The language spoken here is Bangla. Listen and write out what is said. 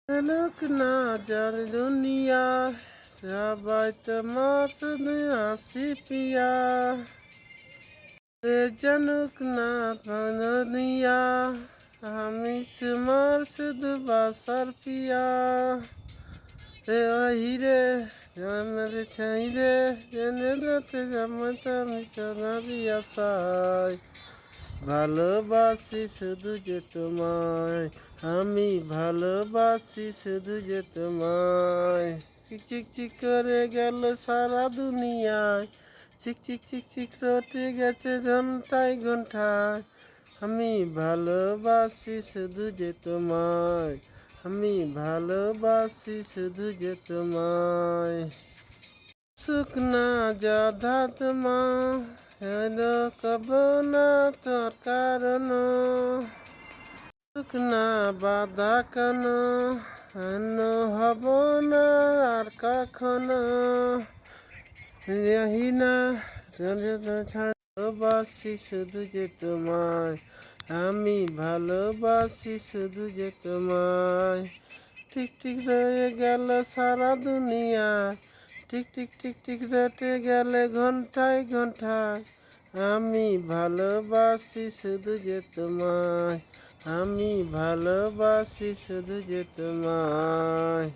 লোক না যার দুনিয়া সবাই তোমার শুধু হাসি পিয়া এ জানুক না দুনিয়া আমি তোমার শুধু বাসার পিয়া রে হিরে জানারে ছাইরে জেনে যাতে জামাতে আমি সোনা দিয়া চাই ভালোবাসি শুধু যে তোমায় আমি ভালোবাসি শুধু যে তোমায় চিক চিক চিক করে গেল সারা দুনিয়ায় চিক চিক চিক চিক রটে গেছে ঘন্টায় ঘন্টায় আমি ভালোবাসি শুধু যে তোমায় আমি ভালোবাসি শুধু যে তোমায় সুখ না যাধা তোমা হলো কব না তোর কারণ সুখ না বাধা কেন হেন হব না আর কখনো রহি না ভালোবাসি শুধু যে তোমায় আমি ভালোবাসি শুধু যে তোমায় ঠিক ঠিক রয়ে গেল সারা দুনিয়া ঠিক ঠিক ঠিক ঠিক রটে গেলে ঘন্টায় ঘন্টায় আমি ভালোবাসি শুধু যে তোমায় আমি ভালোবাসি শুধু যে তোমায়।